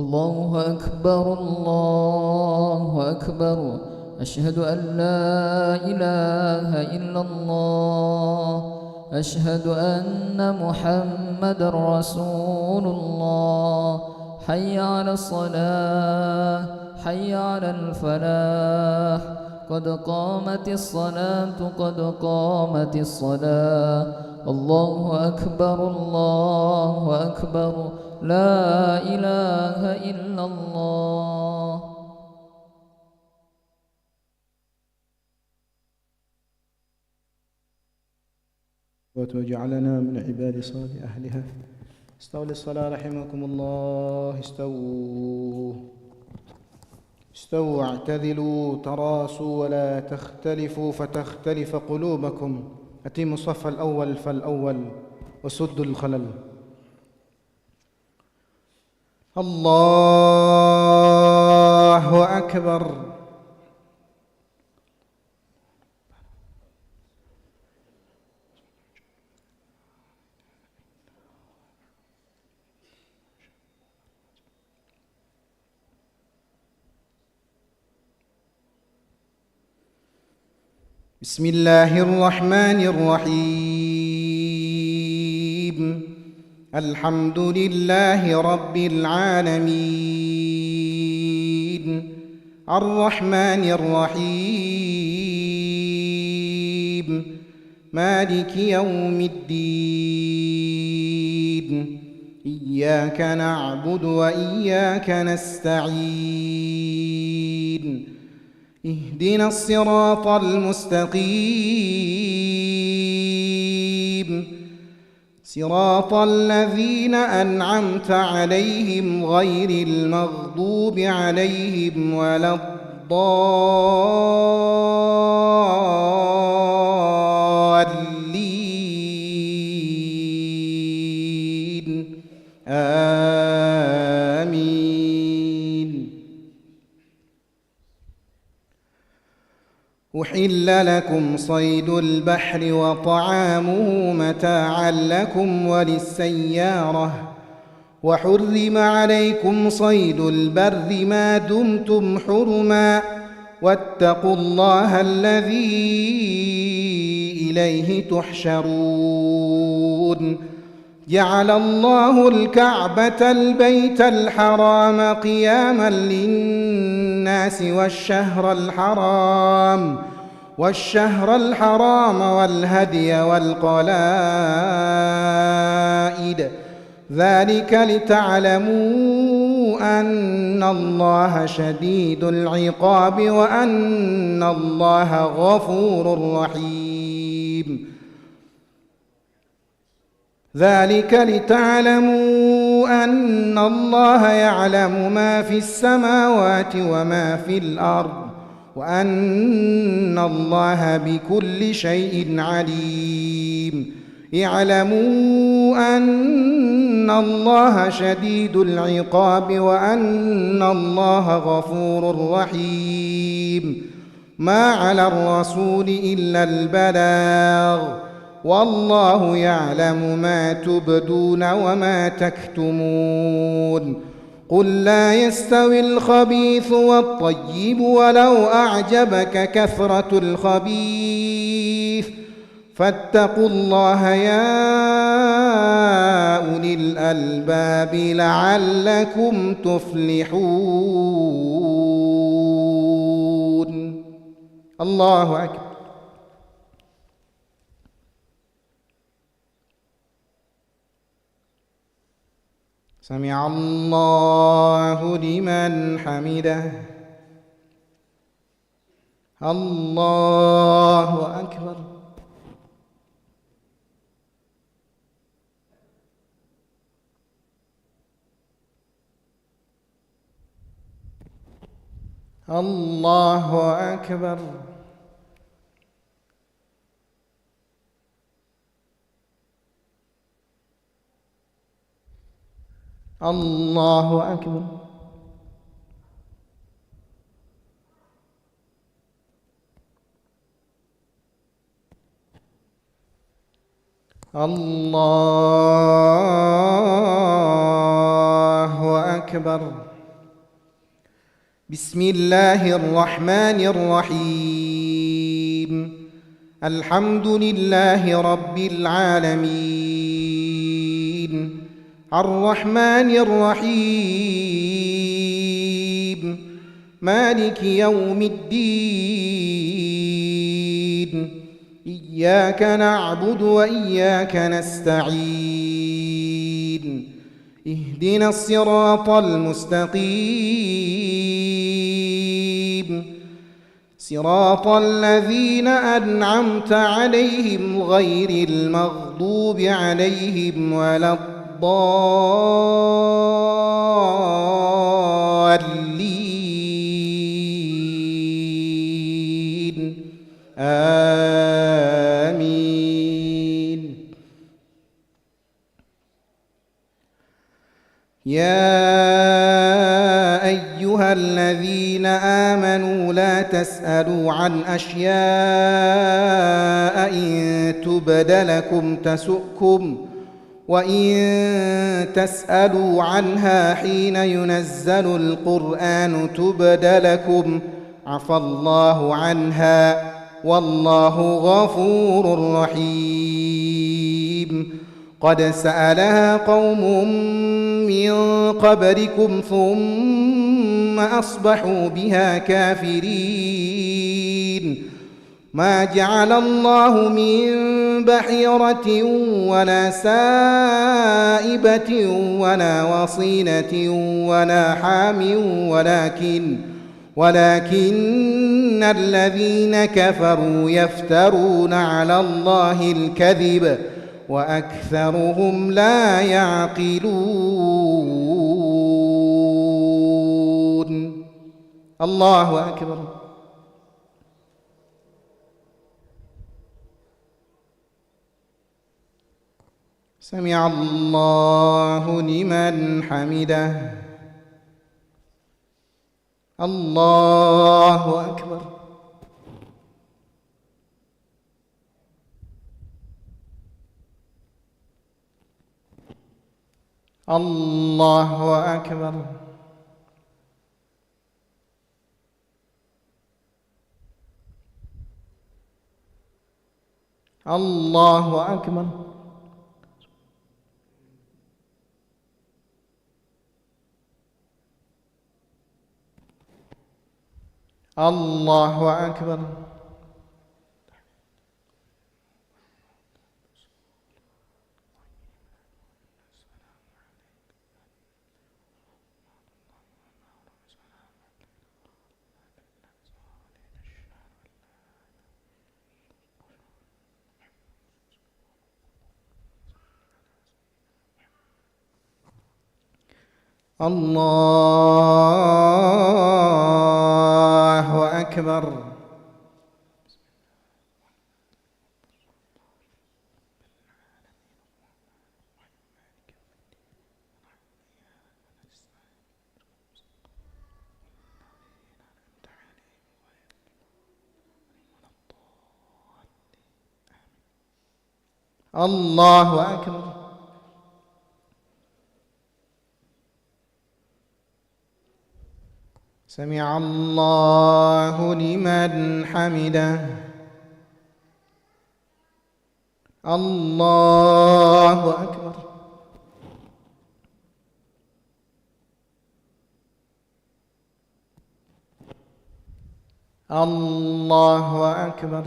الله أكبر الله أكبر. أشهد أن لا إله إلا الله. أشهد أن محمد رسول الله. حي على الصلاة حي على الفلاح. قد قامت الصلاة قد قامت الصلاة. الله أكبر الله أكبر. لا إله إلا الله. وجعلنا من عباد صالح أهلها. استووا للصلاة رحمكم الله. استووا واعتدلوا تراصوا ولا تختلفوا فتختلف قلوبكم. أتموا الصف الأول فالأول وسدوا الخلل. الله أكبر. بسم الله الرحمن الرحيم. الحمد لله رب العالمين. الرحمن الرحيم. مالك يوم الدين. إياك نعبد وإياك نستعين. اهدنا الصراط المستقيم. صراط الذين أنعمت عليهم غير المغضوب عليهم ولا الضالين. آمين. أحل لكم صيد البحر وطعامه متاعا لكم وللسيارة. وحرم عليكم صيد البر ما دمتم حرما. واتقوا الله الذي إليه تحشرون. جعل الله الكعبة البيت الحرام قياما للناس والشهر الحرام والهدي والقلائد. ذلك لتعلموا أن الله شديد العقاب وأن الله غفور رحيم. ذلك لتعلموا أن الله يعلم ما في السماوات وما في الأرض وأن الله بكل شيء عليم. اعلموا أن الله شديد العقاب وأن الله غفور رحيم. ما على الرسول إلا البلاغ والله يعلم ما تبدون وما تكتمون. قل لا يستوي الخبيث والطيب ولو أعجبك كثرة الخبيث. فاتقوا الله يا أولي الألباب لعلكم تفلحون. الله أكبر. سمع الله لمن حمده. الله أكبر. الله أكبر. الله أكبر. الله أكبر. بسم الله الرحمن الرحيم الحمد لله رب العالمين الرحمن الرحيم مالك يوم الدين إياك نعبد وإياك نستعين اهدنا الصراط المستقيم صراط الذين أنعمت عليهم غير المغضوب عليهم ولا الضالين آمين. يا أيها الذين آمنوا لا تسألوا عن أشياء إن تبد لكم تسؤكم وإن تسألوا عنها حين ينزل القرآن تبد لكم عفى الله عنها والله غفور رحيم. قد سألها قوم من قبلكم ثم أصبحوا بها كافرين. ما جعل الله من بحيرة ولا سائبة ولا وصيلة ولا حام ولكن الذين كفروا يفترون على الله الكذب وأكثرهم لا يعقلون. الله أكبر. سمع الله لمن حمده. الله أكبر. الله أكبر. الله أكبر. الله أكبر. الله أكبر. الله أكبر. سمع الله لمن حمده. الله أكبر. الله أكبر.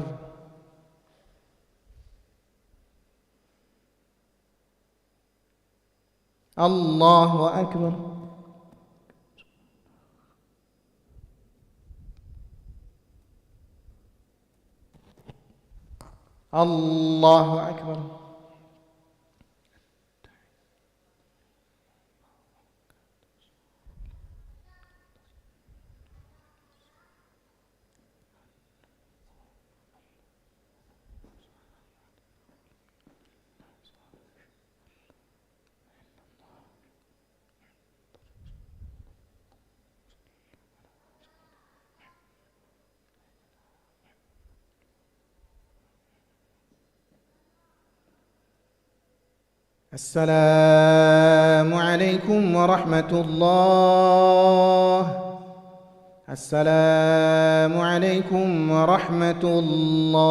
الله أكبر. الله أكبر. السلام عليكم ورحمة الله. السلام عليكم ورحمة الله.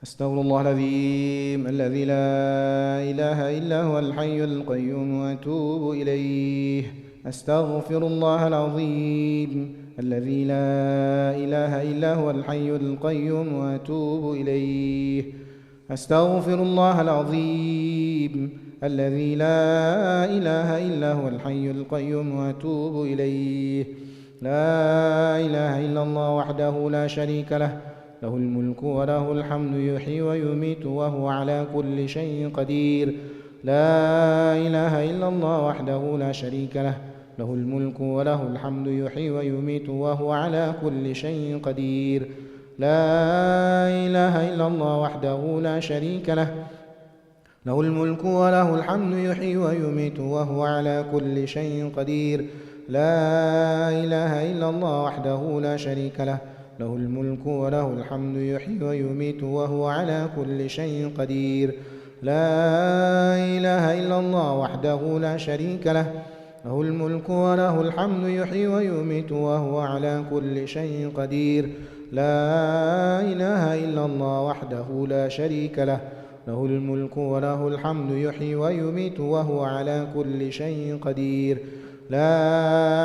أستغفر الله العظيم الذي لا إله إلا هو الحي القيوم وأتوب إليه. أستغفر الله العظيم الذي لا إله إلا هو الحي القيوم وأتوب إليه. أستغفر الله العظيم الذي لا إله إلا هو الحي القيوم وأتوب إليه. لا إله إلا الله وحده لا شريك له، له الملك وله الحمد يحيي ويميت وهو على كل شيء قدير. لا إله إلا الله وحده لا شريك له، له الملك وله الحمد يحيي ويميت وهو على كل شيء قدير. لا إله إلا الله وحده لا شريك له، له الملك وله الحمد يحيي ويميت وهو على كل شيء قدير. لا إله إلا الله وحده لا شريك له، له الملك وله الحمد يحيي ويميت وهو على كل شيء قدير. لا إله إلا الله وحده لا شريك له، له الملك وله الحمد يحيي ويميت وهو على كل شيء قدير. لا إله إلا الله وحده لا شريك له، له الملك وله الحمد يحيي ويميت وهو على كل شيء قدير. لا